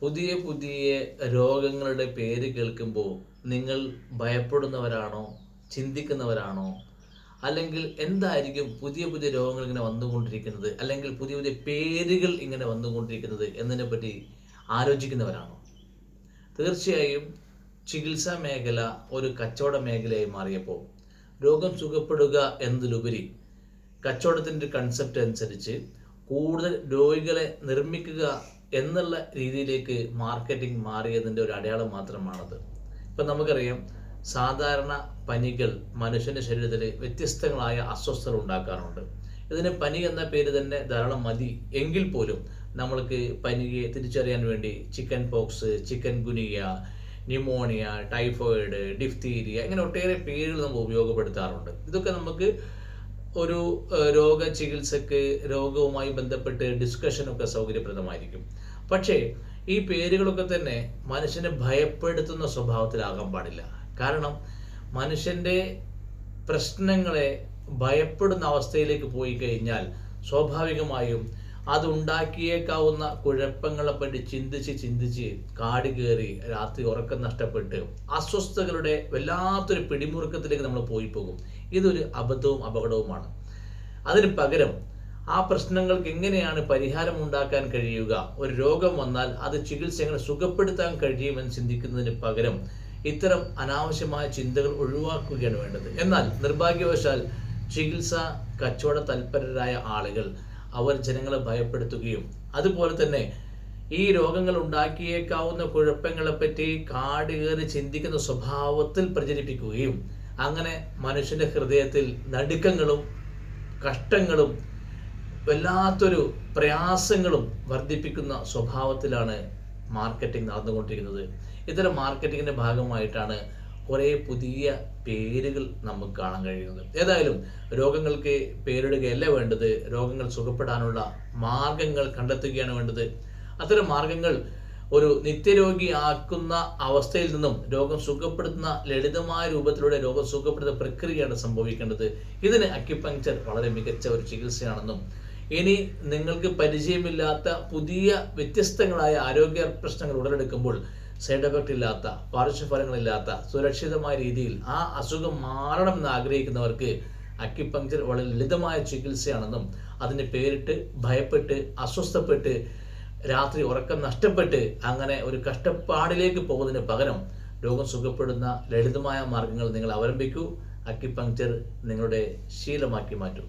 പുതിയ പുതിയ രോഗങ്ങളുടെ പേര് കേൾക്കുമ്പോൾ നിങ്ങൾ ഭയപ്പെടുന്നവരാണോ, ചിന്തിക്കുന്നവരാണോ? അല്ലെങ്കിൽ എന്തായിരിക്കും പുതിയ പുതിയ രോഗങ്ങൾ ഇങ്ങനെ വന്നുകൊണ്ടിരിക്കുന്നത്, അല്ലെങ്കിൽ പുതിയ പുതിയ പേരുകൾ ഇങ്ങനെ വന്നുകൊണ്ടിരിക്കുന്നത് എന്നതിനെ പറ്റി ആലോചിക്കുന്നവരാണോ? തീർച്ചയായും ചികിത്സാ മേഖല ഒരു കച്ചവട മേഖലയായി മാറിയപ്പോൾ രോഗം സുഖപ്പെടുക എന്നതിലുപരി കച്ചവടത്തിൻ്റെ കൺസെപ്റ്റ് അനുസരിച്ച് കൂടുതൽ രോഗികളെ നിർമ്മിക്കുക എന്നുള്ള രീതിയിലേക്ക് മാർക്കറ്റിംഗ് മാറിയതിൻ്റെ ഒരു അടയാളം മാത്രമാണത്. ഇപ്പം നമുക്കറിയാം, സാധാരണ പനികൾ മനുഷ്യൻ്റെ ശരീരത്തിൽ വ്യത്യസ്തങ്ങളായ അസ്വസ്ഥതകൾ ഉണ്ടാക്കാറുണ്ട്. ഇതിന് പനി എന്ന പേര് തന്നെ ധാരാളം മതി എങ്കിൽ പോലും നമ്മൾക്ക് പനിയെ തിരിച്ചറിയാൻ വേണ്ടി chicken pox, chikungunya, pneumonia, typhoid, diphtheria, ഇങ്ങനെ ഒട്ടേറെ പേരുകൾ നമ്മൾ ഉപയോഗപ്പെടുത്താറുണ്ട്. ഇതൊക്കെ നമുക്ക് ഒരു രോഗചികിത്സക്ക് രോഗവുമായി ബന്ധപ്പെട്ട് ഡിസ്കഷനൊക്കെ സൗകര്യപ്രദമായിരിക്കും. പക്ഷേ ഈ പേരുകളൊക്കെ തന്നെ മനുഷ്യനെ ഭയപ്പെടുത്തുന്ന സ്വഭാവത്തിലാകാൻ പാടില്ല. കാരണം മനുഷ്യൻ്റെ പ്രശ്നങ്ങളെ ഭയപ്പെടുന്ന അവസ്ഥയിലേക്ക് പോയി കഴിഞ്ഞാൽ സ്വാഭാവികമായും അതുണ്ടാക്കിയേക്കാവുന്ന കുഴപ്പങ്ങളെപ്പറ്റി ചിന്തിച്ച് കാട് കയറി രാത്രി ഉറക്കം നഷ്ടപ്പെട്ട് അസ്വസ്ഥതകളുടെ വല്ലാത്തൊരു പിടിമുറുക്കത്തിലേക്ക് നമ്മൾ പോയി പോകും. ഇതൊരു അബദ്ധവും അപകടവുമാണ്. അതിന് പകരം ആ പ്രശ്നങ്ങൾക്ക് എങ്ങനെയാണ് പരിഹാരം ഉണ്ടാക്കാൻ കഴിയുക, ഒരു രോഗം വന്നാൽ അത് ചികിത്സ എങ്ങനെ സുഖപ്പെടുത്താൻ കഴിയുമെന്ന് ചിന്തിക്കുന്നതിന് പകരം ഇത്തരം അനാവശ്യമായ ചിന്തകൾ ഒഴിവാക്കുകയാണ് വേണ്ടത്. എന്നാൽ നിർഭാഗ്യവശാൽ ചികിത്സ കച്ചവട തൽപരരായ ആളുകൾ അവർ ജനങ്ങളെ ഭയപ്പെടുത്തുകയും അതുപോലെ തന്നെ ഈ രോഗങ്ങൾ ഉണ്ടാക്കിയേക്കാവുന്ന കുഴപ്പങ്ങളെപ്പറ്റി കാട് കയറി ചിന്തിക്കുന്ന സ്വഭാവത്തിൽ പ്രചരിപ്പിക്കുകയും അങ്ങനെ മനുഷ്യൻ്റെ ഹൃദയത്തിൽ നടുക്കങ്ങളും കഷ്ടങ്ങളും വല്ലാത്തൊരു പ്രയാസങ്ങളും വർദ്ധിപ്പിക്കുന്ന സ്വഭാവത്തിലാണ് മാർക്കറ്റിംഗ് നടന്നുകൊണ്ടിരിക്കുന്നത്. ഇത്തരം മാർക്കറ്റിങ്ങിൻ്റെ ഭാഗമായിട്ടാണ് കുറേ പുതിയ പേരുകൾ നമുക്ക് കാണാൻ കഴിയുന്നത്. ഏതായാലും രോഗങ്ങൾക്ക് പേരിടുകയല്ല വേണ്ടത്, രോഗങ്ങൾ സുഖപ്പെടാനുള്ള മാർഗങ്ങൾ കണ്ടെത്തുകയാണ് വേണ്ടത്. അത്തരം മാർഗങ്ങൾ ഒരു നിത്യരോഗി ആക്കുന്ന അവസ്ഥയിൽ നിന്നും രോഗം സുഖപ്പെടുത്തുന്ന ലളിതമായ രൂപത്തിലൂടെ രോഗം സുഖപ്പെടുത്തുന്ന പ്രക്രിയയാണ് സംഭവിക്കേണ്ടത്. ഇതിന് അക്യുപങ്ക്ചർ വളരെ മികച്ച ഒരു ചികിത്സയാണെന്നും ഇനി നിങ്ങൾക്ക് പരിചയമില്ലാത്ത പുതിയ വ്യത്യസ്തങ്ങളായ ആരോഗ്യ പ്രശ്നങ്ങൾ ഉടലെടുക്കുമ്പോൾ സൈഡ് എഫക്റ്റ് ഇല്ലാത്ത, പാർശ്വഫലങ്ങളില്ലാത്ത, സുരക്ഷിതമായ രീതിയിൽ ആ അസുഖം മാറണമെന്ന് ആഗ്രഹിക്കുന്നവർക്ക് അക്യുപങ്ക്ചർ വളരെ ലളിതമായ ചികിത്സയാണെന്നും അതിന് പേരിട്ട് ഭയപ്പെട്ട് അസ്വസ്ഥപ്പെട്ട് രാത്രി ഉറക്കം നഷ്ടപ്പെട്ട് അങ്ങനെ ഒരു കഷ്ടപ്പാടിലേക്ക് പോകുന്നതിന് പകരം രോഗം സുഖപ്പെടുന്ന ലളിതമായ മാർഗങ്ങൾ നിങ്ങൾ അവലംബിക്കൂ. അക്യുപങ്ക്ചർ നിങ്ങളുടെ ശീലമാക്കി മാറ്റൂ.